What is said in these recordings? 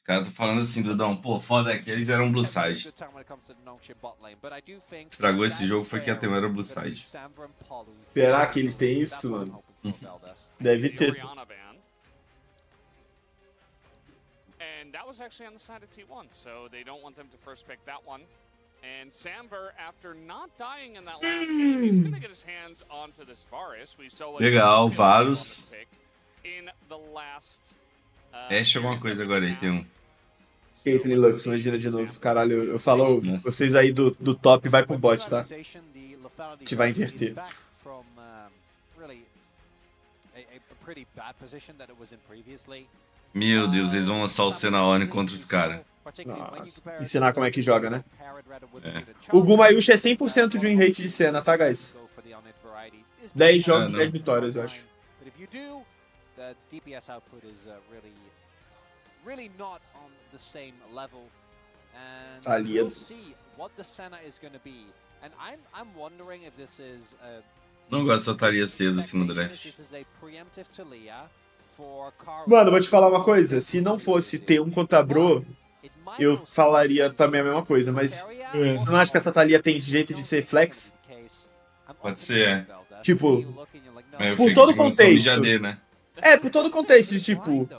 caras estão falando assim, Dudão, pô, foda é que eles eram blue side. Estragou esse jogo foi que a tema era blue side. Será que eles têm isso, mano? Deve ter. And that was actually on the side of T1, so they don't want them to first pick that one. And Samver, after not dying in that last game, he's gonna get his hands onto this Varus. We saw Legal, Varus. In the last. Deixe alguma coisa agora aí, tem um. Caitlyn Lux, imagina de novo. Caralho, eu falo, vocês aí do top vai pro bot, tá? A gente vai inverter. Meu Deus, eles vão lançar o Senaone contra os caras. Nossa. Ensinar como é que joga, né? É. O Gumayush é 100% de win rate de cena, tá, guys? 10 jogos, 10 vitórias, eu acho. Ali. Não gosto de soltaria cedo assim no draft. Mano, vou te falar uma coisa. Se não fosse ter um contra Bro, eu falaria também a mesma coisa. Mas eu não acho que essa Thalia tem jeito de ser flex. Pode ser, Tipo, por todo contexto. Né? Por todo contexto. De, tipo,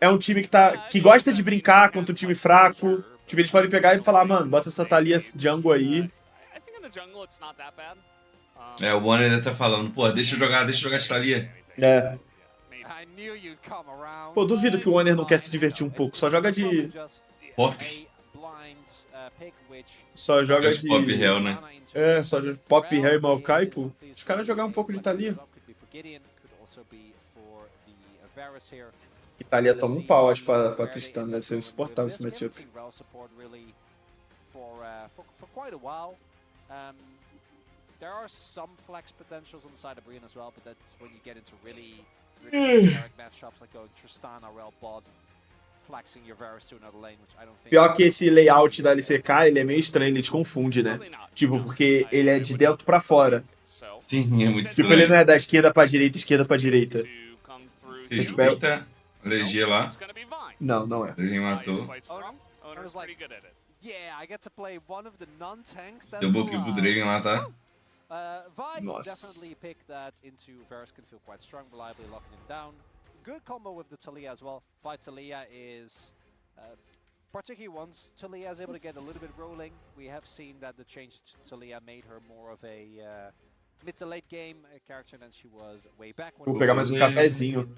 é um time que gosta de brincar contra um time fraco. Tipo, eles podem pegar e falar, mano, bota essa Thalia jungle aí. O Bonner ainda tá falando, pô, deixa eu jogar essa Thalia. É. Pô, duvido que o Warner não quer se divertir um pouco. Só joga de... Pop. Só joga de... Pop Hell, né? Só de Pop Hell e Maokai, pô. Os caras jogar um pouco de Thalia. E Thalia toma um pau, acho, pra Tristana. Deve ser insuportável esse matchup. There are some flex potentials on the side of BRION as well, but that's when you get into really generic matchups like going Tristana, Rel, Bod, flexing your Varus to another lane, which I don't think... Pior que esse layout da LCK, ele é meio estranho, ele te confunde, né? Tipo, porque ele é de dentro pra fora. Sim, é muito estranho. Tipo, ele não é da esquerda pra direita, esquerda pra direita. Eita, alergia lá. Não, não é. Ele matou. Deu um pouquinho pro Dragon lá, tá? Nossa. Definitely pick that into Varus can feel quite strong, reliably locking him down. Good combo with the Taliyah as well. Fight Taliyah is particularly once Taliyah is able to get a little bit rolling. We have seen that the changes to Taliyah made her more of a mid to late game character than she was way back. Vou pegar mais um cafezinho.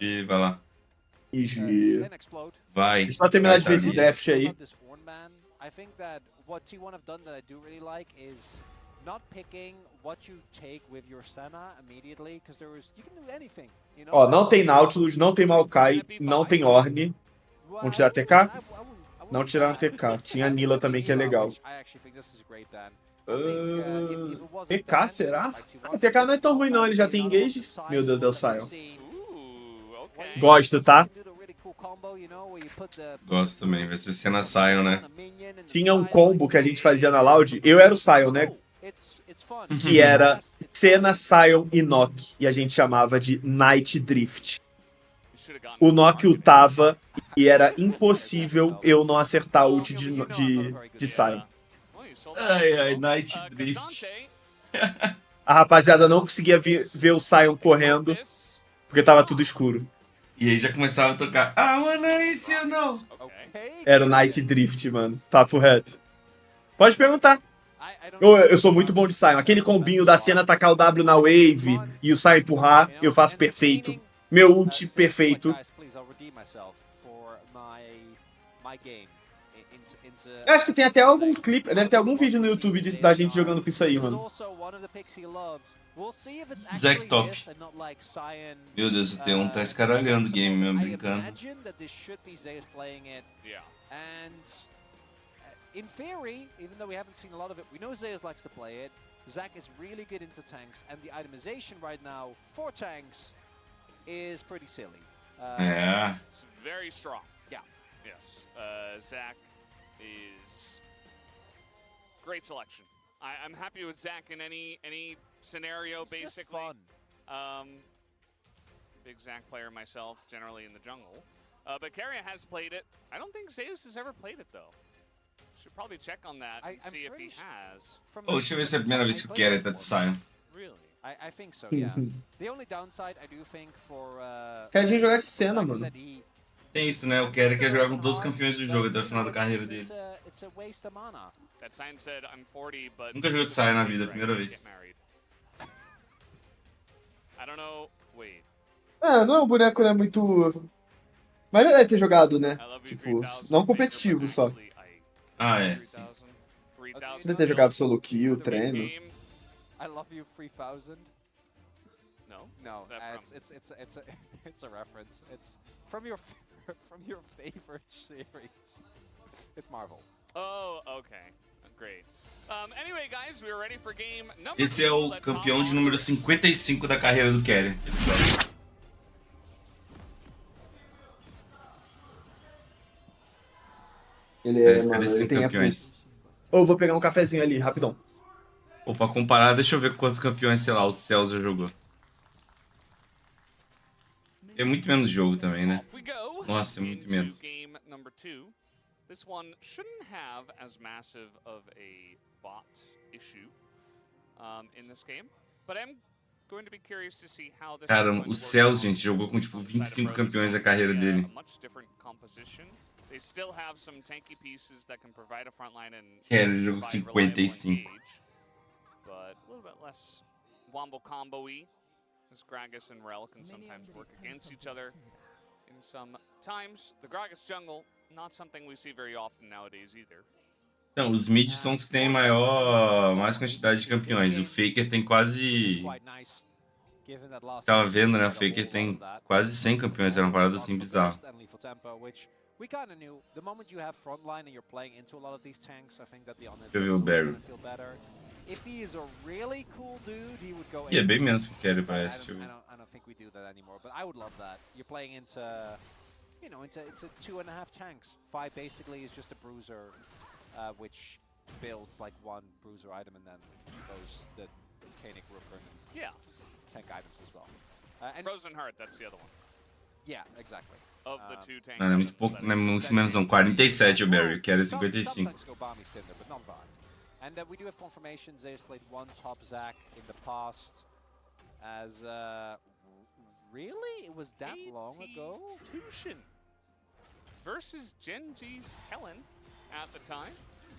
IG, vai lá. IG. Vai. Só terminar de ver esse draft aí. I think that what T1 have done that I do really like is not picking what you take with your Senna immediately, because you can do anything, you know? Ó, não tem Nautilus, não tem Maokai, não tem Ornn. Vamos tirar a TK? Não tiraram a TK. Tinha a Nila também, que é legal. TK, será? A TK não é tão ruim não, ele já tem engage. Meu Deus, é o Sion. Gosto, tá? Gosto também, vai ser cena Sion, né? Tinha um combo que a gente fazia na Loud, eu era o Sion, né? Que era Senna, Sion e Nock. E a gente chamava de Night Drift. O Nock ultava e era impossível eu não acertar a ult de Sion. Ai, Night Drift. A rapaziada não conseguia ver o Sion correndo, porque tava tudo escuro. E aí já começava a tocar I wanna if you know. Era o Night Drift, mano. Papo reto. Pode perguntar. Eu sou muito bom de Sion. Aquele combinho da cena atacar o W na wave e o Sion empurrar, eu faço perfeito. Meu ult perfeito. Eu acho que tem até algum clipe, deve ter algum vídeo no YouTube da gente jogando com isso aí, mano. Zack top. Meu Deus, o T1 tá escaralhando o game mesmo, brincando. In theory, even though we haven't seen a lot of it, we know Zeus likes to play it. Zack is really good into tanks, and the itemization right now for tanks is pretty silly. Yeah. It's very strong. Yeah. Yes. Zack is great selection. I'm happy with Zack in any scenario, It's basically. just fun. Big Zack player myself, generally in the jungle. But Carrion has played it. I don't think Zeus has ever played it though. Should probably check on that and see if he has. Pô, deixa eu ver se é a primeira vez que o Quer tá de Sion. Really? I think so, yeah. The only downside I do think for Quer a gente jogar de cena, mano. Tem isso, né? O Quer quer jogar com 12 campeões do jogo até o final da carreira dele. It's a waste of mana. That sign said I'm 40, but Nunca jogou de Sion na vida, primeira vez. I don't know. Wait. Não é um boneco, né, muito... Mas já deve ter jogado, né? I love you, Tipo, 3000 não competitivo só. Actually, Ah, é. Sim. 3000 Deve ter jogado solo kill, The treino. game- I love you 3000. No. No, Is that from? it's a reference. It's from your from your favorite series. It's Marvel. Oh, okay. Great. Anyway, guys, we are ready for game number Esse é 2. o Let's campeão hop de on número to it. 55 da carreira do Quer. Ele é, mano, 55 ele tem campeões. Ô, vou pegar um cafezinho ali, rapidão. Pô, pra comparar, deixa eu ver quantos campeões, sei lá, o Céus já jogou. É muito menos jogo também, né? Off we go. Nossa, é muito into menos. Game number 2. This one shouldn't have as massive of a bot issue in this game, but I'm going to be curious to see how this Cara, is going to o work Céus, on- gente, jogou com tipo on the side of 25 Brothers. campeões da carreira Yeah, dele. a much different composition. They still have some tanky pieces that can provide a front line and Quer, ele jogou com provide reliable 55. engage, but a little bit less wombo combo-y, as Gragas and Rel can sometimes work against each other. In some times, the Gragas jungle, not something we see very often nowadays either. Então, os mids são os que têm mais quantidade de campeões. O Faker tem quase... Tava vendo, né? O Faker tem quase 100 campeões. Era uma parada assim bizarra. We kind of knew the moment you have frontline and you're playing into a lot of these tanks, I think that the honor Deixa eu ver o Barry. feel better. If he is a really cool dude, he would go. E é bem menos que o Quer, parece. I Deixa eu ver. don't think we do that anymore, but I would love that. You're playing into, you know, into 2.5 tanks. 5 basically is just a bruiser, which builds like one bruiser item and then goes the Canic Rooker and Yeah, tank items as well. And Frozen Heart, that's the other one. yeah, exactly. Of the two tank Não, é muito items, pouco, that não é is. muito menos, não. 47 o Barry, o Quer é Some 55. tanks go Balmy Cinder, but not Vine. And we do have confirmation Zeus played one top Zac in the past. As really? It was that long ago? Tushin versus Genji's Helen at the time.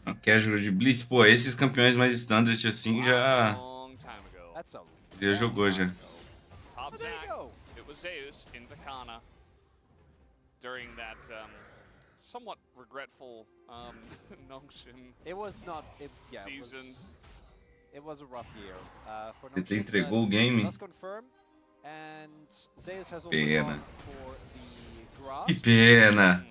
O Quer jogou de Blitz. Pô, esses campeões mais standard assim já... Long time ago. That's a Já jogou, já. Top Oh, there you Zac. go. It was Zeus into Kana during that somewhat regretful Nongshin. It was not. Yeah, Season. it was a rough year. For Ele Nongshin, entregou o but game. let's confirm. And Zeus has also Pena. gone for the grasp. Que pena.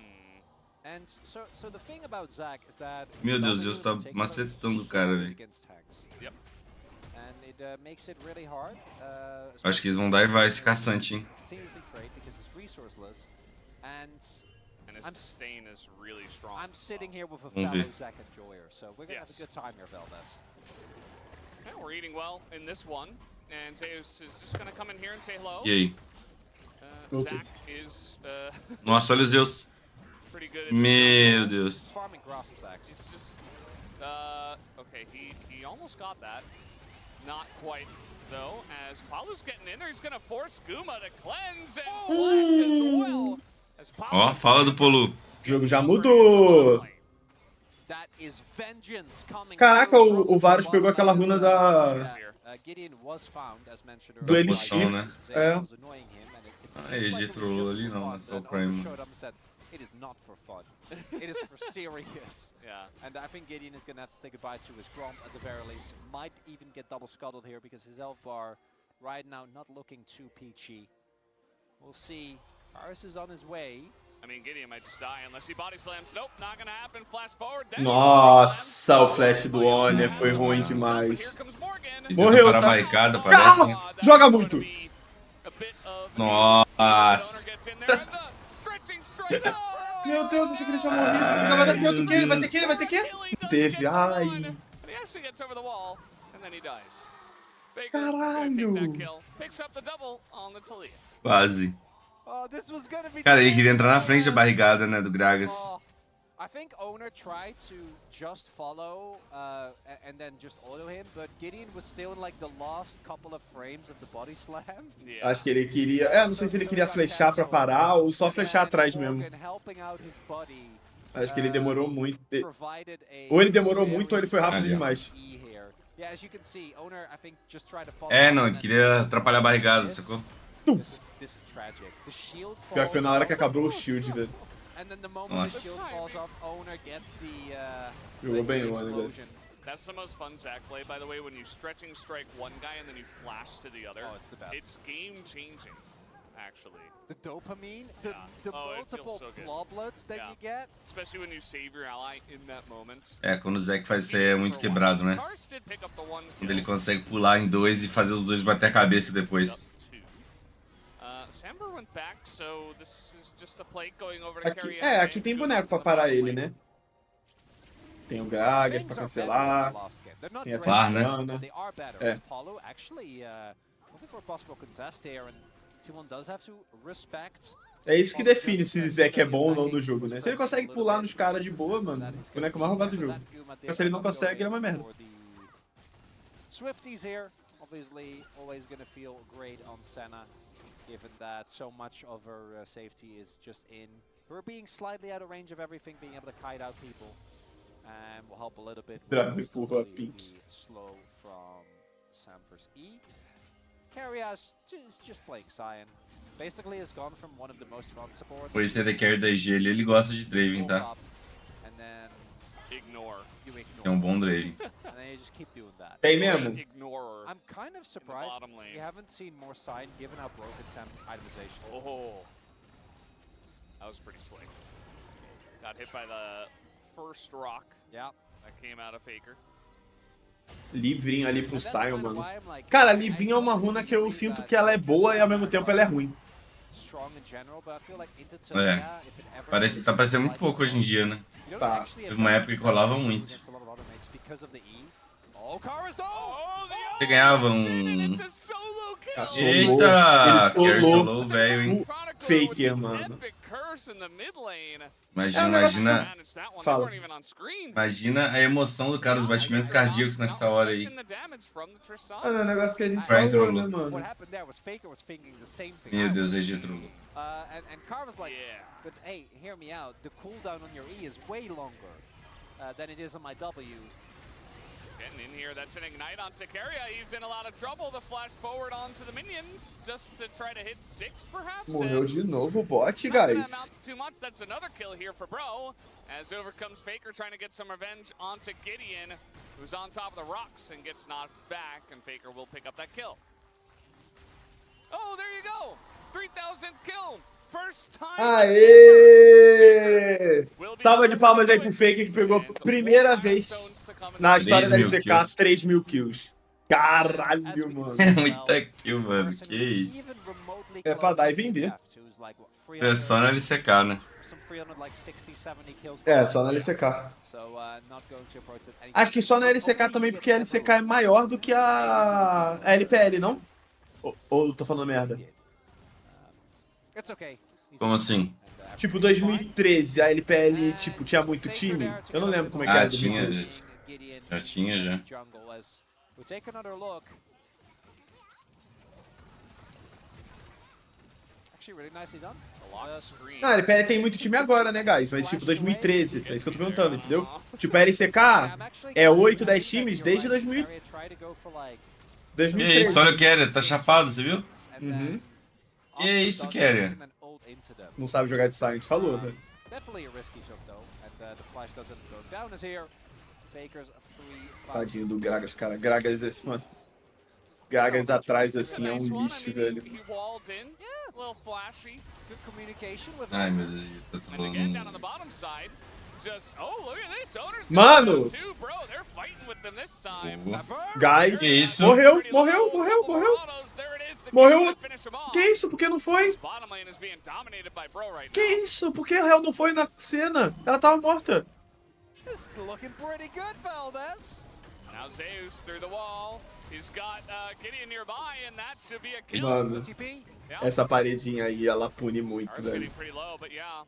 And so the thing about Zac is that Meu he's Deus, not Deus able tá to take macetando o so cara, good velho. against tanks. Yep. And it makes it really hard. Acho que eles vão dar e vai esse caçante, hein? Continuously trade because he's resourceless. And And his I'm sustain is really strong. I'm sitting here with a Vamos fellow ver. Zac enjoyer, so we're gonna have Yes. a good time here, Valdez. Yeah, we're eating well in this one. And Zeus is just gonna come in here and say hello. E aí? Okay. Zac is Nossa, olha os Zeus. pretty good at Meu Deus. Farming grasp Zacs. It's just okay, he almost got that. Not quite though, as Palu's getting in there, he's gonna force Guma to cleanse and flash as well. As Palu Ó, fala do Polu. O jogo já mudou. That is vengeance coming Caraca, through o from Varus pegou aquela runa da... Gideon was found, as mentioned Do earlier, Elixir, by né? Zeus É. was annoying him, and it Ah, seemed ele like it was trollou just ali, for não, fun. é só o Then Prime. Owner showed up and said, it is not for fun. It is for serious. Yeah. And I think Gideon is going to have to say goodbye to his Gromp at the very least. Might even get double scuttled here because his Elf Bar right now not looking too peachy. We'll see. Varus is on his way. I mean, Gideon might just die unless he body slams. Nope, not gonna happen. Flash forward. Then he body Nossa, slams. o flash do Honor foi ruim demais. Here comes Morgan. Morreu, Para a tá? barricada, Calma! parece. Joga muito! Nossa. Meu Deus, achei que ele tinha morrido. Não, vai ter outro Q, vai ter Q, vai ter Q. Teve, ai. Caralho. Caralho. Picks up the double on the Talia. Quase. Oh, this was gonna be Cara, ele queria entrar na frente da barrigada, né, do Gragas. Oh, I think Owner tried to just follow and then just auto him, but Gideon was still in like the last couple of frames of the body slam. Yeah. Acho que ele queria... não sei se ele queria flechar pra parar ou só flechar atrás mesmo. Acho que ele demorou muito. Ou ele demorou muito ou ele foi rápido demais. É, não, ele queria atrapalhar a barrigada, sacou? Pior que foi na hora que acabou o shield, velho. Nossa. Jogou bem o One, velho. That's the most fun Zac play, by the way, when you stretching strike one guy and then you flash to the other. Oh, it's the best. It's game changing, actually. The dopamine, the it feels multiple so good. bloblets that you get. Especially when you save your ally in that moment. É, quando o Zac faz isso aí é muito quebrado, né? Cars did pick up the one Quando ele consegue pular em dois e fazer os dois bater a cabeça depois. Samber went back, so this is just a play going over to Aqui, aqui tem boneco pra parar ele, né? Tem o Gragas pra cancelar. Tem a VAR, né? Tristana. É. É isso que define se o Zac é bom ou não no jogo, né? Se ele consegue pular nos caras de boa, mano, o boneco mais roubado do jogo. Mas se ele não consegue, ele é uma merda. Swifties here, obviously always gonna feel great on Senna, given that so much of her safety is just in her being slightly out of range of everything, being able to kite out people, and will help a little bit with the slow from Samver's E. Carrias is just playing Cyan. Basically has gone from one of the most fun supports. Por isso ele quer da IG, ele gosta de Draven, tá? And then ignore. É um bom Draven. And then you just keep doing that. Tem mesmo? Ignore. I'm kind of surprised we haven't seen more Cyan given how broken temp itemization. Oh, that was pretty slick. Got hit by the first rock. Yeah. That came out of Faker. Livrinho ali pro Sion, mano. Cara, livrinho é uma runa que eu sinto que ela é boa e ao mesmo tempo ela é ruim. É. Tá parecendo muito pouco hoje em dia, né? Tá. Teve uma época que rolava muito. Você ganhava um... Eita! Quer solo, velho, hein? Faker, mano. Fala. Imagina a emoção do cara, os batimentos cardíacos nessa hora aí. É um negócio que a gente falou, né, mano? Meu Deus, EG trollou. And Car was like, but hey, hear me out. The cooldown on your E is way longer than it is on my W. Getting in here, that's an ignite on Takaria. He's in a lot of trouble. The flash forward onto the minions just to try to hit 6, perhaps. Morreu de novo o bot, guys. Too much. That's another kill here for Bro. As over comes Faker trying to get some revenge onto Gideon, who's on top of the rocks and gets knocked back, and Faker will pick up that kill. Oh, there you go. 3,000th kill. Aê! Salva de palmas aí pro Faker que pegou primeira vez na história da LCK 3.000 kills. Caralho, mano. É muita kill, mano. Que isso. É pra dar e vender. Isso é só na LCK, né? É, só na LCK. Acho que só na LCK também, porque a LCK é maior do que a LPL, não? Ou tô falando merda? Como assim? Tipo, 2013, a LPL, tipo, tinha muito time? Eu não lembro como é que era. Tinha, já tinha, já. Não, a LPL tem muito time agora, né, guys? Mas, tipo, 2013, é isso que eu tô perguntando, entendeu? Tipo, a LCK é 8, 10 times desde 2013. E isso, olha o Quer, tá chapado, você viu? Uhum. E é isso, Quer. Não sabe jogar de Silent, falou, velho. Tadinho do Gragas, cara. Gragas, mano. Gragas atrás, assim, é um lixo, velho. Ai, meu Deus, tá trolando. Mano! Guys, que isso? Morreu. Que isso? Por que não foi? Que isso? Por que a Hell não foi na cena? Ela tava morta. Mano. Essa paredinha aí, ela pune muito, Ar's velho. getting pretty low, but yeah,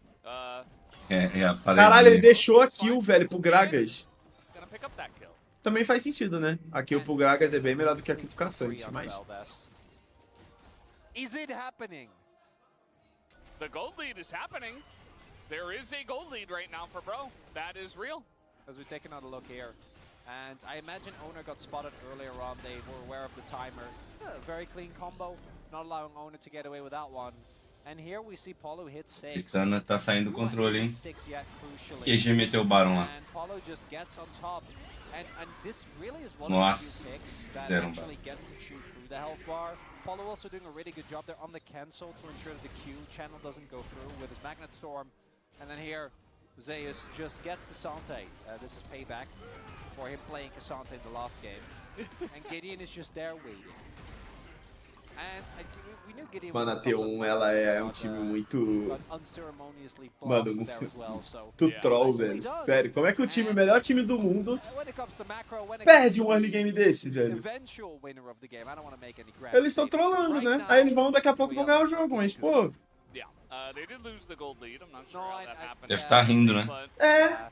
É a Caralho, ele paredinha. deixou a kill, velho, pro Gragas. gonna pick up that kill. Também faz sentido, né? A kill pro Gragas é bem melhor do que a kill pro Caçante, mas... Is it happening? The gold lead is happening. There is a gold lead right now for Bro. That is real. As we're taking another look here. And I imagine Owner got spotted earlier on. They were aware of the timer. Very clean combo. Not allowing Owner to get away with that one. And here we see Paulo hit 6. Tristana tá saindo do controle, hein? 6 yet, crucially. QG meteu o Baron lá. And Paulo just gets on top. And this really is one Nossa, of the few picks that fizeram actually gets to shoot through the health bar. Paulo also doing a really good job there on the cancel to ensure that the Q channel doesn't go through with his Magnet Storm. And then here, Zeus just gets Cassante. This is payback for him playing Cassante in the last game. And Gideon is just there waiting. And we knew Gideon Mano, a was on top of T1, the ela é board, time but muito... got unceremoniously Mano, blasted there as well, so... muito Yeah. troll, Nicely velho. done. Sério, como é que o melhor time do mundo, When it comes to macro, when it perde comes um to early game desses, the velho? eventual winner of the game, I don't want to make any grand Eles estão statements, but trollando, right né? now, Aí eles vão, daqui a pouco, we vão are ganhar o jogo, mas, pô... Yeah, they did lose the gold lead. I'm not sure No, how I- that I- happened. Deve estar rindo, né? But, É,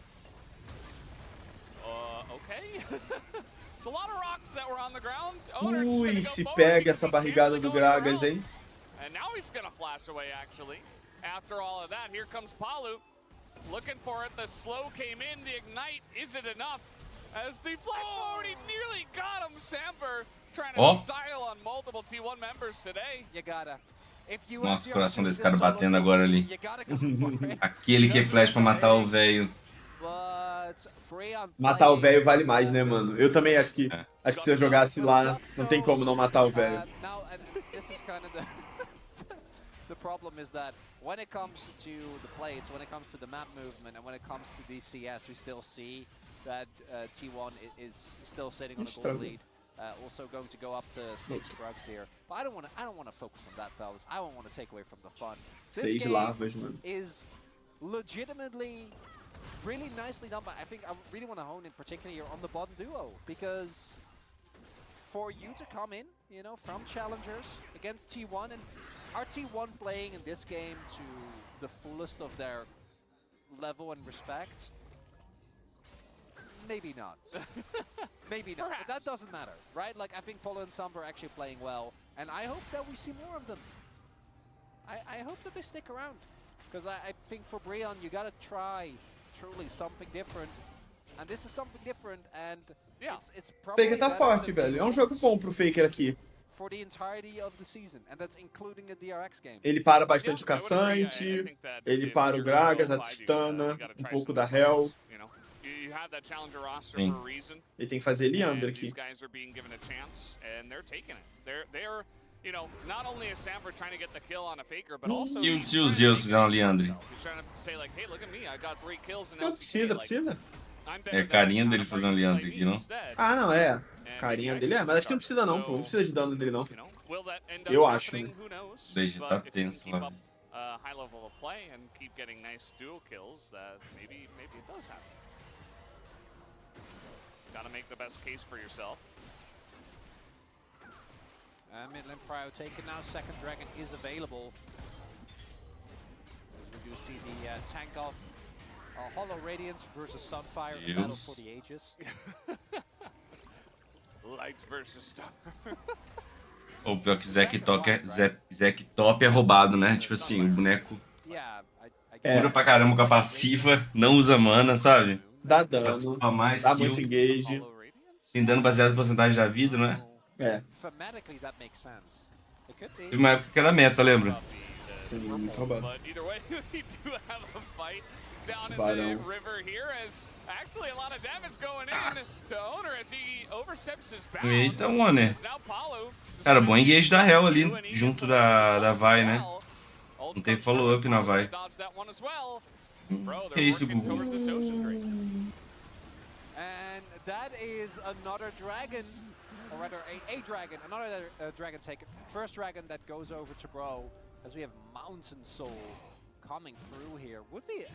okay. It's a lot of rocks that were on the ground. Owner just ui, gonna go se forward pega because essa he can't barrigada really do go anywhere Gragas, hein? else. And now he's gonna flash away, actually. After all of that, here comes Palu. Looking for it. The slow came in. The ignite. Is it enough? As the flash forward, he nearly got him. Samber trying to Oh. style on multiple T1 members today. you gotta. If you Nossa, have o coração the desse cara solo batendo kill, agora ali. you gotta go for it. Aquele que é flash pra matar o velho. But Brion matar o playing velho vale mais, né, mano? Eu também acho que se eu jogasse lá, não tem como não matar o velho. Now, and this is kind of the the problem is that when it comes to the plates, when it comes to the map movement, and when it comes to the CS, we still see that T1 is still sitting on a gold lead. Also going to go up to 6 drugs here, but I don't want to focus on that, fellas. I don't want to take away from the fun. This 6 game larvas, mano. is legitimately really nicely done, but I think I really want to hone in particular here on the bottom duo, because for you to come in, you know, from challengers against T1, and are T1 playing in this game to the fullest of their level and respect? Maybe not. Maybe not. But that doesn't matter, right? Like, I think Polo and Samba are actually playing well, and I hope that we see more of them. I hope that they stick around, because I think for BRION, you gotta try truly something different, and this is something different, and Yeah. it's probably Faker tá better forte, than velho. É um it jogo was bom pro Faker aqui. for the entirety of the season, and that's including the DRX game. Ele para bastante o Yeah, I would agree. I Caçante, think that ele if para o you're gonna Gragas, go a 5, Tristana, you gotta try pouco some da different Hell. things, you know? You have that challenger roster Sim. for a reason. Ele tem que fazer Leandro And aqui. these guys are being given a chance, and they're taking it. They're you know, not only is Samber trying to get the kill on a Faker, but also E he's se trying os to Zeus make fizeram something for Leandre? himself. He's trying to say like, hey, look at me, I got 3 kills in Não LCK. precisa, Like, precisa. I'm better É than carinha the dele counterparts fazendo play Leandre me aqui, não? instead. Ah, não, é. And Carinha maybe I dele é, should mas acho que não start. precisa não, pô. Não So, precisa de dano dele, não. you know, will that end Eu up acho, happening? né? Who knows? Deixe, But tá if you can tenso keep lá. up a high level of play and keep getting nice dual kills, that maybe it does happen. Gotta make the best case for yourself. Midland Prio taken now, second dragon is available. As we do see the tank off Hollow Radiance versus Sunfire, a battle Deus. for the ages. Light versus Star. Ou pior que Zack Top é roubado, né? Tipo assim, o boneco Yeah, É. cura pra caramba com a passiva, não usa mana, sabe? Dá dano, Participa mais, dá skill. muito engage. Hollow Radiance? Tem dano baseado em porcentagem da vida, não é? É, Thematically, that makes sense. It could be. Teve uma época que era meta, lembra? sim, muito roubado. But either way, we do have a fight down in Barão. the river here as actually a lot of damage going in to Owner as he oversteps his bounds. Eita, Warner. As now Paulo just Cara, gonna bom engage da Hell ali, do and he junto gets a little da stop Vai, as né? well. Ult Não tem comes follow-up through, na Paulo Vai. dodged that one as well. Bro, Que they're isso, working Gugu? towards this ocean grade. And that is another dragon, or rather a dragon, another dragon taken. First dragon that goes over to Bro, as we have Mountain Soul coming through here would be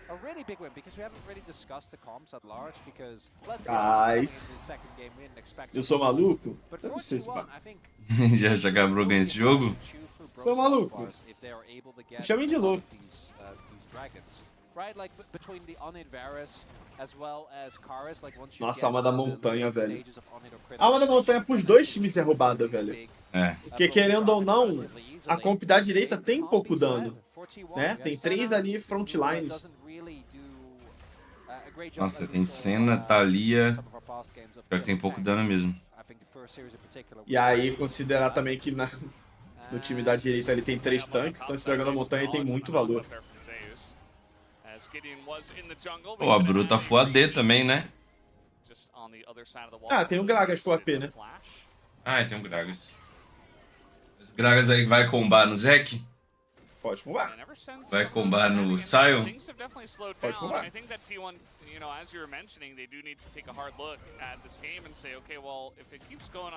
a really big win because we haven't really discussed the comps at large because let's be honest, in the second game we didn't expect. Eu sou maluco? But Eu não sei se 4-2-1, I think Já acabou ganhando esse jogo? Sou maluco. Me chamem de louco. Nossa, a alma da montanha, velho. A alma da montanha pros dois times é roubada, velho. É. Porque querendo ou não, a comp da direita tem pouco dano, né? Tem 3 ali frontlines. Nossa, tem Senna, Thalia. Pior que tem pouco dano mesmo. E aí, considerar também que no time da direita ele tem 3 tanques, então esse dragão da montanha tem muito valor. Pô, a Bru tá full AD também, né? Ah, tem o Gragas full AP, né? Ah, tem um Gragas. O Gragas aí vai combar no Zek? Pode combar. Vai combar no Sion? Pode combar.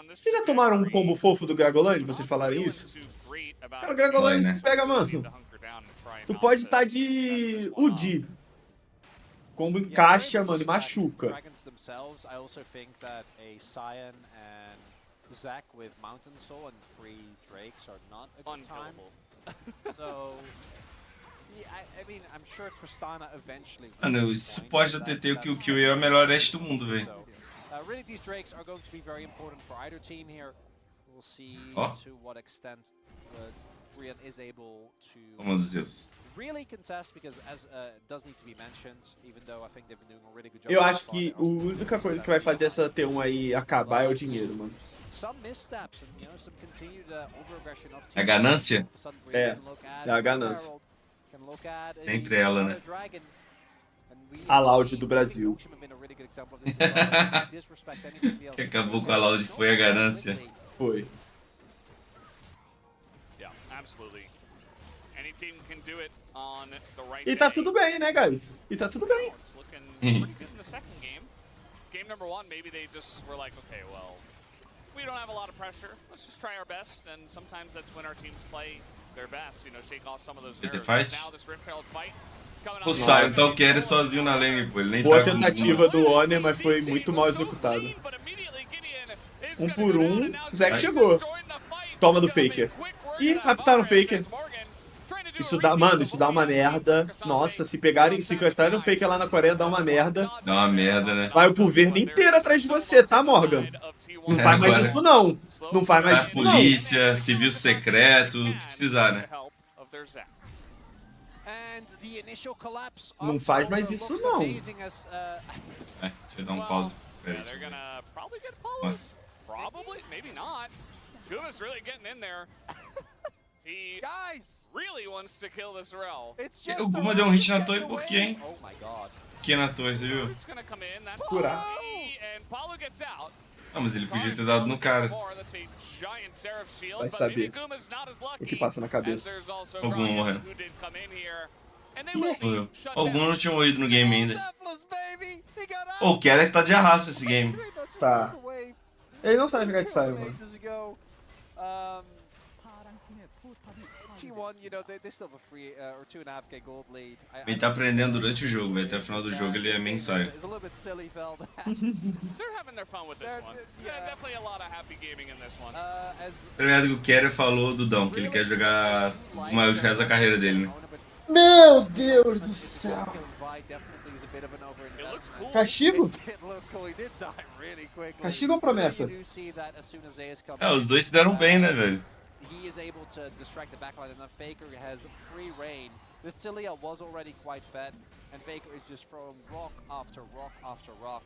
Vocês já tomaram um combo fofo do Gragoland, vocês falarem isso? Cara, o Gragoland né? pega, mano. Tu pode estar de UD. Combo encaixa, mano, e machuca. Zac with Mountain Soul and 3 Drakes are not a good time. So, yeah, I mean, I'm sure Tristana eventually. Mano, isso pode TT o que o é o melhor Dash do mundo, velho. Really, these Drakes are going to be very important for either team here. We'll see to what extent BRION is able to. Oh meu Deus. Really contest because as does need to be mentioned, even though I think they've been doing a really good job. Eu acho que a única coisa que vai fazer essa T1 aí acabar é o dinheiro, mano. A ganância? É a ganância. Sempre ela, né? A Loud do Brasil. Que acabou com a Loud foi a ganância. Foi. E tá tudo bem, né, guys? E tá tudo bem. Game number 1, maybe they just were like, okay, well, we don't have a lot of pressure. Let's just try our best, and sometimes that's when our teams play their best. You know, shake off some of those nerves. Now this Rift-Held fight coming up. O Sion tá o Quer sozinho na lane, pô. Ele nem Boa tá tentativa do Honor, mas foi muito mal executado. 1 por 1, o Zac chegou. Toma do Faker. Ih, raptaram o Faker. Isso dá, mano, isso dá uma merda. Nossa, se pegarem, se encostarem o Faker lá na Coreia, dá uma merda. Dá uma merda, né? Vai o governo inteiro atrás de você, tá, Morgan? Não faz mais isso, não. Não faz mais isso, não. Polícia, serviço secreto, o que precisar, né? Não faz mais isso, não. Deixa eu dar um pause. Nossa. Probably, maybe not. Guma's really getting in there. He really wants to kill this Rel. O Guma deu um hit na torre por quê, hein? Que na torre, você viu? Curar. Não, mas ele podia ter dado no cara. Vai saber o que passa na cabeça. Algum morreu. Morreu. Algum não tinha morrido no game ainda. O Quer tá de arrasto esse game. Tá. Ele não sabe jogar de Sion, mano. Ele tá aprendendo durante o jogo, velho. Até o final do jogo ele é main Sion. Tá ligado que o Quer falou do Dão, que ele quer jogar o maior resto da carreira dele, né? Meu Deus do céu. Castigo? Castigo ou promessa? É, os dois se deram bem, né, velho? He is able to distract the backline, and the Faker has free reign. This Cilia was already quite fed, and Faker is just throwing rock after rock after rock.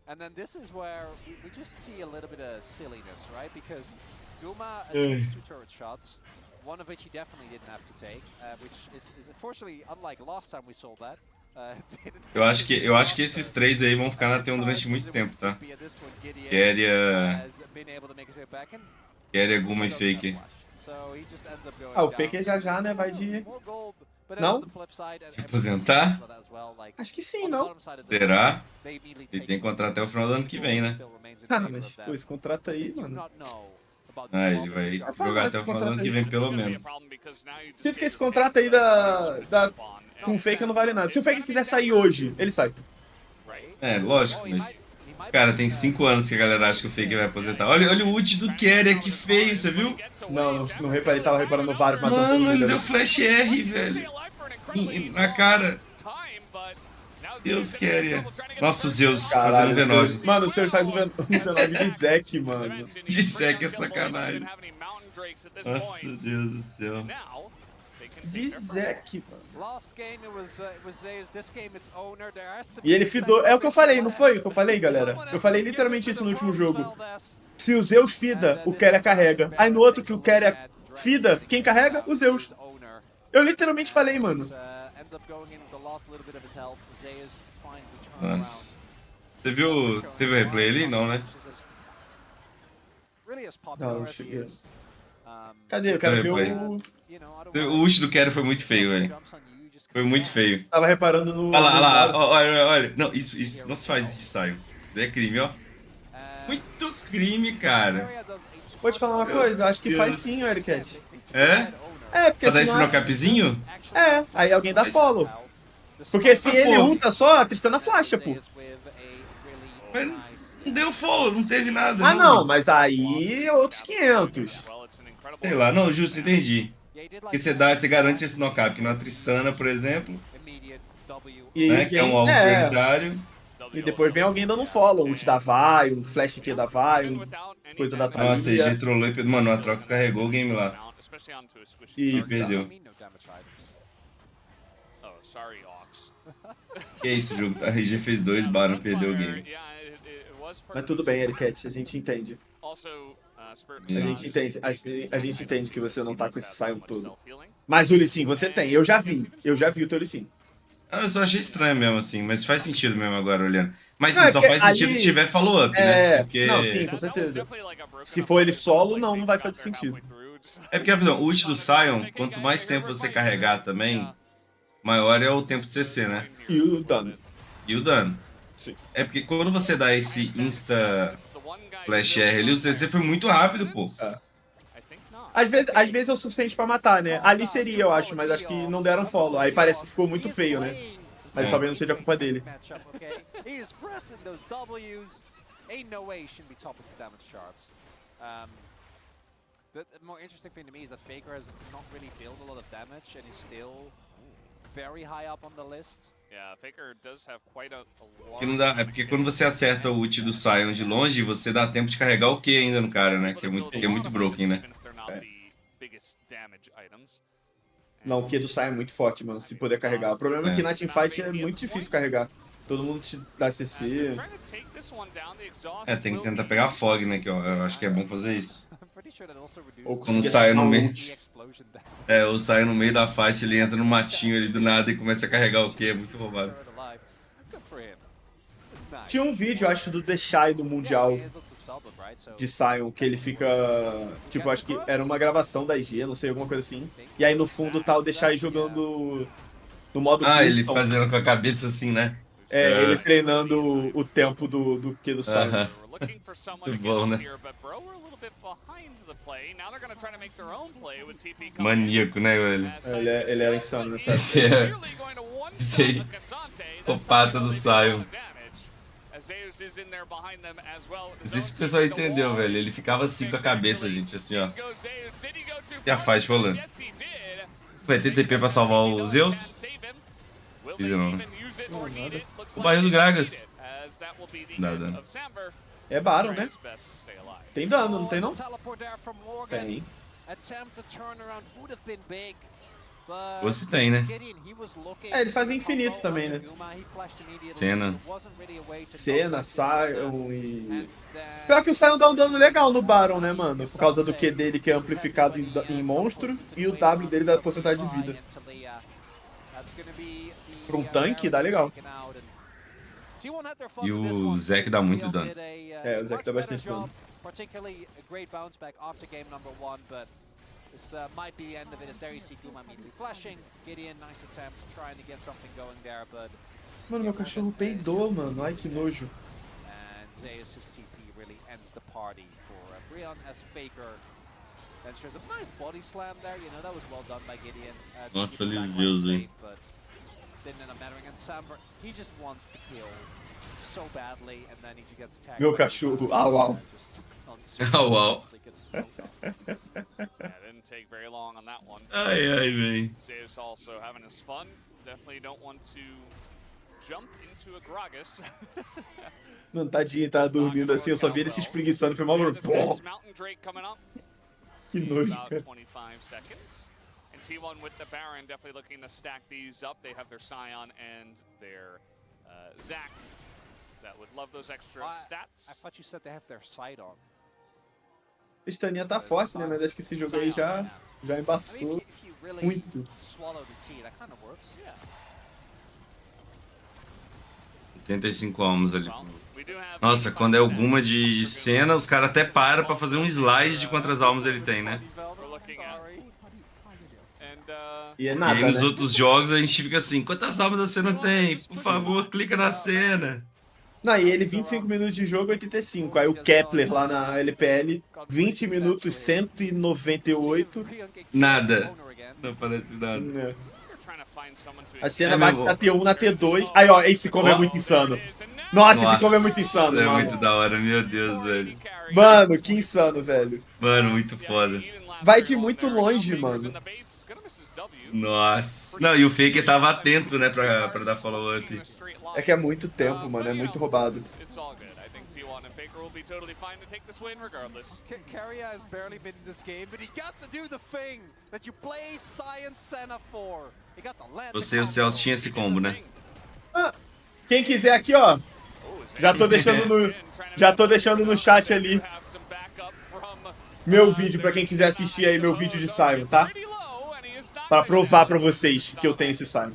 And then this is where we just see a little bit of silliness, right? Because Guma takes 2 turret shots, one of which he definitely didn't have to take, which is unfortunately unlike last time we saw that. Eu acho que esses 3 aí vão ficar na T1 durante muito tempo, tá? Quer, Guma e Faker. Ah, o Faker já, né, vai de... Não? De aposentar? Acho que sim, não? Será? Ele tem contrato até o final do ano que vem, né? Ah, mas pô, esse contrato aí, mano... Ah, ele vai jogar até o final do ano que vem, pelo menos. Sinto que esse contrato aí com o Faker não vale nada. Se o Faker quiser sair hoje, ele sai. É, lógico, mas... Cara, tem 5 anos que a galera acha que o Faker vai aposentar. Olha o ult do Quer, que feio, você viu? Não reparei, tava reparando vários matando todo Mano, mundo. ele deu flash R, velho. Na cara. Deus queria. Nossa, o Zeus fazendo um V9. Mano, o senhor faz um V9 de Zek, mano. De sec é sacanagem. Nossa, Deus do céu. De Zek, mano. E ele fidou. É o que eu falei, não foi o que eu falei, galera? Eu falei literalmente isso no último jogo. Se o Zeus fida, o Quer carrega. Aí no outro que o Quer fida, quem carrega? O Zeus. Eu literalmente falei, mano. Nossa. Você viu... Teve o replay ali? Não, né? Não, não cheguei. Cadê? Eu quero ver o... O ult do Quer foi muito feio, velho. Foi muito feio. Tava reparando no... Olha lá, olha. Não, isso não se faz isso de saio. Isso é crime, ó. Muito crime, cara. Vou te falar uma coisa, acho que faz sim, o Ericat. É? É, porque Pra dar esse senão... no-capzinho? É, aí alguém dá follow. Porque se ele ulta só, a Tristana flasha, pô. Mas não deu follow, não teve nada. Ah, não, mas aí outros 500. Sei lá, não, justo, entendi. Porque você garante esse knockup na Tristana, por exemplo, E né, que é um alvo prioritário. E depois vem alguém dando um follow, ult da Vai, um flash aqui da Vai, coisa da Thalia. Nossa, a EG trollou e... Mano, o Atrox carregou o game lá. E perdeu. Que isso, jogo. A RG fez 2, Baron perdeu o game. Mas tudo bem, Ericat, a gente entende. A gente entende que você não tá com esse Sion todo. Mas o Lee você tem, eu já vi o teu Lee. Ah, eu só achei estranho mesmo, assim, mas faz sentido mesmo agora olhando. Mas Não, sim, só faz sentido se tiver follow-up, né? Porque... Não, sim, com certeza. Se for ele solo, não vai fazer sentido. É porque, rapidão, o ult do Sion, quanto mais tempo você carregar também, maior é o tempo de CC, né? E o dano. E o dano. Sim. É porque quando você dá esse insta flash R ali, o CC foi muito rápido, pô. É. Às vezes é o suficiente pra matar, né? Ali seria, eu acho, mas acho que não deram follow. Aí parece que ficou muito feio, né? Mas talvez não seja a culpa dele. The more interesting thing to me is that Faker has not really built a lot of damage and is still very high up on the list. Yeah, Faker does have quite a Que não dá, é porque quando você acerta o ult do Sion de longe, você dá tempo de carregar o Q ainda no cara, né? Que é muito broken, né? Não, o Q do Sai é muito forte, mano, se poder carregar. O problema é que na teamfight é muito difícil carregar. Todo mundo te dá CC. É, tem que tentar pegar a Fog, né? Que eu acho que é bom fazer isso. Ou Quando sai no meio. É, ou sai no meio da fight, ele entra no matinho ali do nada e começa a carregar o Q, é muito roubado. Tinha um vídeo, acho, do Deixe do Mundial de Sion, que ele fica... Tipo, acho que era uma gravação da IG, não sei, alguma coisa assim. E aí no fundo tá o Deixe jogando no modo Ah, custom. ele fazendo com a cabeça assim, né? É, ele treinando o tempo do Q do Sion. Muito bom, né? Maníaco, né, velho? Ele era insano nessa época. Esse aí. Copata do Sion. Não sei se o pessoal entendeu, velho. Ele ficava assim com a cabeça, gente, assim, ó. E a faixa rolando. Vai ter TP pra salvar o Zeus? Fiz não, né? O barril do Gragas. Nada. É Baron, né? Tem dano, não tem não? Tem. Você tem, né? É, ele faz infinito também, né? Cena. Cena, Sion e... Pior que o Sion dá um dano legal no Baron, né, mano? Por causa do Q dele que é amplificado em monstro e o W dele dá porcentagem de vida. Pra um tanque dá legal. E o Zek dá muito dano. É, o Zek dá bastante dano. This might be the end of it as there you see Guma immediately flashing. Gideon, nice attempt, trying to get something going there, but... Mano, meu cachorro peidou, mano. Ai, que nojo. Zeus' TP really ends the party for BRION as Faker then shows a nice body slam there. You know, that was well done by Gideon. Nossa, Gideon's eles backline Zeus, hein? safe, but didn't end up mattering. And Samver, he just wants to kill so badly, and then he gets tagged. Meu by cachorro. the Au, au. just Au, au. gets killed off. Yeah, didn't take very long on that one. Ai, ai, véi. Zeus also having his fun. Definitely don't want to jump into a Gragas. Mano, tadinho, tava dormindo assim, eu só vi ele se espreguiçando, foi mal. This is Mountain Drake coming up. Que in nojo, about cara. 25 seconds. And T1 with the Baron definitely looking to stack these up. They have their Scion and their Zac that would love those extra I stats. thought you said they have their sight on. Esse Taninha tá forte, né? Mas acho que esse jogo aí já I mean, embaçou if you really muito. swallow the tea, that kind of works. Yeah. 85 almas ali. Well, we do have Nossa, quando é 85%. alguma de cena, os caras até param pra fazer um slide de quantas almas ele tem, né? We're looking at. And E é E nada, aí nos né? outros jogos a gente fica assim, quantas almas a cena tem? Por favor, clica na cena. Não, e ele 25 minutos de jogo, 85. Aí o Kepler lá na LPL, 20 minutos, 198. Nada. Não parece nada. Né? we're trying to find someone to A cena É bate mesmo. na T1, na T2. Aí, ó, esse combo é muito insano. Nossa, esse combo é muito insano, é mano. muito da hora, meu Deus, velho. Mano, que insano, velho. Mano, muito foda. Vai de muito longe, mano. Nossa. Não, e o Faker tava atento, né, pra dar follow-up. É que é muito tempo, mano, é muito roubado. It's all good. I think T1 and Faker will be totally fine to take this win regardless. Carrier has barely been in this game, but he got to do the thing that you play Science Senna for. He got to land Você e o Celso tinham esse combo, né? Ah, quem quiser aqui, ó. Já tô deixando no chat ali meu vídeo pra quem quiser assistir aí meu vídeo de Sion, tá? Pra provar pra vocês que eu tenho esse Sion.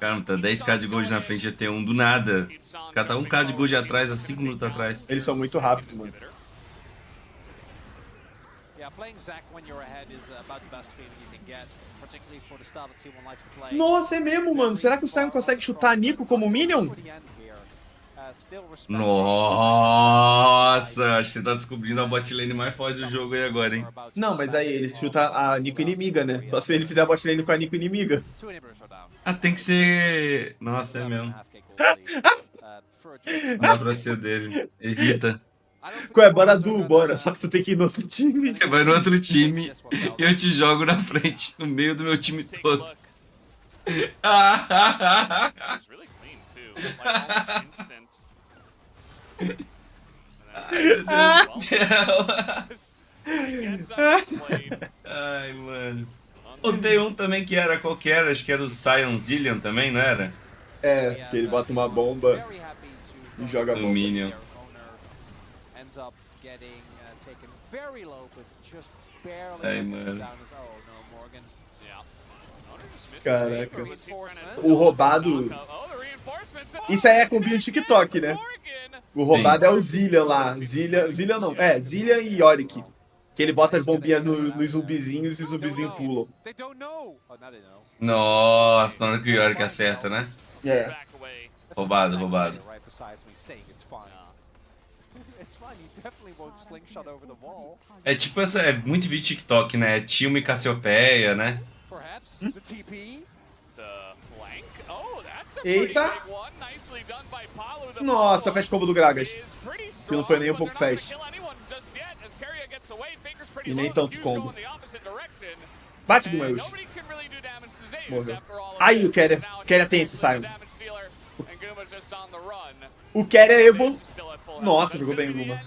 Cara, tá 10k de gold na frente de T1 do nada. O cara tá 1k de gold atrás, há 5 minutos atrás. Eles são muito rápidos, mano. Yeah, playing Zac when you're ahead is about the best feeling you can get, particularly for the style that T1 likes to play. Nossa, é mesmo, mano. Será que o Sion consegue chutar a Nico como Minion? Nossa, acho que você tá descobrindo a bot lane mais forte do jogo aí agora, hein? Não, mas aí ele chuta a Nico inimiga, né? Só se ele fizer a bot lane com a Nico inimiga. Ah, tem que ser... Nossa, é mesmo. Não dá pra ser dele. Evita. Qual é? Bora Du, bora. Só que tu tem que ir no outro time. Você vai no outro time e eu te jogo na frente, no meio do meu time todo. It's really clean too, like almost instant. Ai, mano. Ou tem um também que era qualquer, acho que era o Sion Zillion também, não era? É, que ele bota uma bomba e joga a No bomba. Minion. Ai, mano. Caraca. O roubado... Isso aí é combinho de TikTok, né? O roubado é o Zillion lá. Zillion não. É, Zillion e Yorick. Que ele bota as bombinhas nos zumbizinhos e os zumbizinhos pulam. Nossa, na hora que o Yorick acerta, né? É. Roubado, roubado. É tipo essa, é muito vídeo TikTok, né? Tilma e Cassiopeia, né? Eita! Nossa, faz combo do Gragas. Que não foi nem um pouco fast. E nem tanto combo. Bate do Meus. Morreu. Aí o Quer tem esse Sion. O Quer é evolu... Nossa, jogou bem o Guma.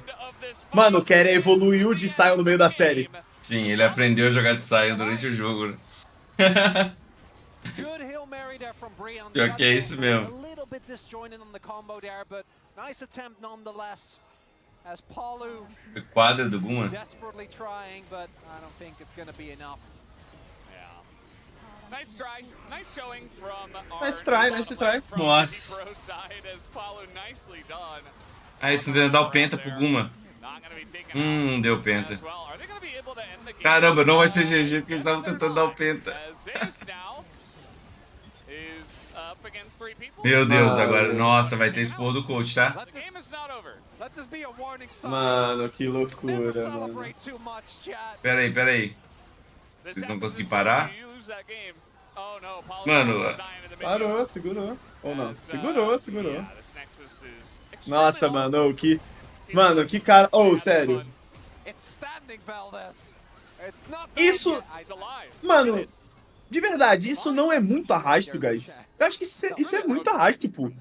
Mano, o Quer evoluiu de Sion no meio da série. Sim, ele aprendeu a jogar de Sion durante o jogo, né? Pior que é isso mesmo. O quadro do Guma. Nice try, nice showing from Nice try, nice try. Nossa. Ah, isso não deu dar o penta pro Guma. Deu penta. Caramba, não vai ser GG porque eles estavam tentando dar o penta. is up against 3 people. Meu Deus, Mano. agora. Nossa, vai ter esse porra do coach, tá? The game is not over. Let this be a warning sign. Mano, que Never loucura, mano. celebrate too much, chat. Pera aí. This Vocês vão happens conseguir inside, parar? you use that game. Oh, no, Paulo Mano, is dying in the Parou, minions. segurou. Ou não? As, Segurou. yeah, this Nexus is Nossa, extremely mano, Mano, que cara. low. Sério. It's standing, Valdez. It's not Isso- down yet. He's alive. Mano, de verdade, isso não é muito arrasto, guys. Eu acho que isso é muito arrasto, pô. I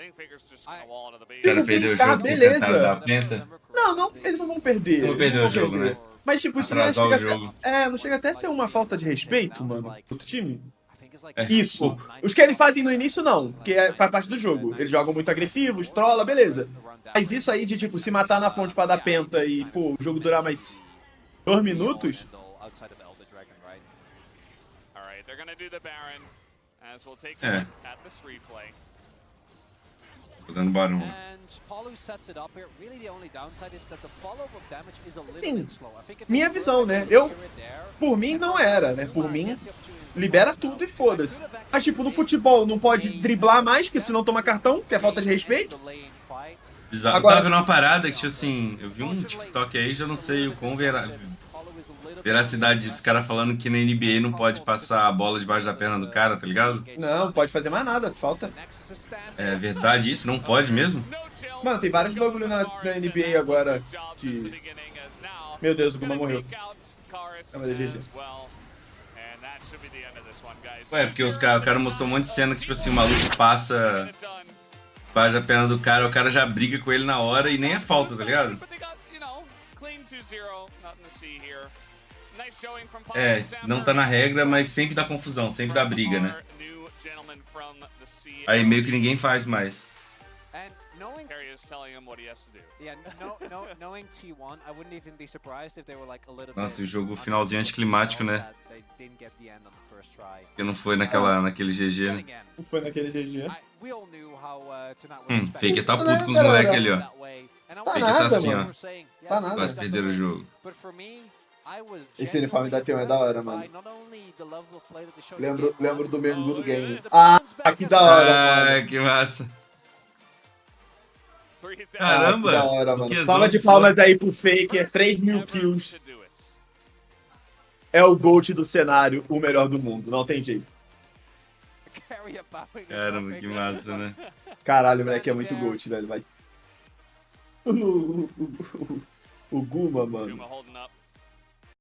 think Faker's just gonna wall into the base. O cara Tipo, perdeu o brincar, jogo porque beleza. tentaram dar penta. Não, eles não vão perder. Não vão perder eles o jogo, perder. né? Mas, tipo, isso não Atrasar chega o jogo. não chega até a ser uma falta de respeito, mano, pro time. I think it's like É. Isso. Os que eles fazem no início, não. Porque faz parte do jogo. Eles jogam muito agressivos, trola, beleza. Mas isso aí de, tipo, se matar na fonte pra dar penta e, pô, o jogo durar mais 2 minutos... outside of Elder Dragon, right? All right, they're gonna do the Baron, as we'll take a É. look at this replay. Fazendo barulho. And Paulo sets it up here. Really, the only downside is that the follow-up damage is a little Sim. bit slow. I think if Minha it's visão, né? perfect, Eu, you're there. por mim, não era, né? Por mim, libera tudo e foda-se. Mas, tipo, no futebol não pode driblar mais, porque senão toma cartão, que é falta de respeito. Bizarro. Agora- Eu tava vendo uma parada que, tipo assim, eu vi um TikTok aí, já não sei o quão veracidade disso. Cara falando que na NBA não pode passar a bola debaixo da perna do cara, tá ligado? Não pode fazer mais nada, falta. É verdade isso? Não pode mesmo? Mano, tem vários bagulho na NBA agora de... Meu Deus, o Guma morreu. Ah, mas é GG. Ué, porque o cara mostrou um monte de cena que, tipo assim, o maluco passa debaixo da perna do cara, o cara já briga com ele na hora e nem é falta, tá ligado? É, não tá na regra, mas sempre dá confusão, sempre dá briga, né? Aí meio que ninguém faz mais. Nossa, e o jogo finalzinho anticlimático, né? Porque não foi naquele GG, né? Não foi naquele GG. Faker tá puto com os moleques ali, ó. Faker tá nada, assim, ó. mano. Tá nada. Quase perderam o jogo. Esse uniforme da T1 é da hora, mano. Lembro do meme do game. Ah, que da hora, mano. Ai, que massa. Ah, Caramba. que da hora, mano. Que Salva de exótico. palmas aí pro Faker, 3.000 kills. É o GOAT do cenário, o melhor do mundo, não tem jeito. Caramba, que massa, né? Caralho, o moleque é muito GOAT, velho, vai. O Guma, mano. Holding up.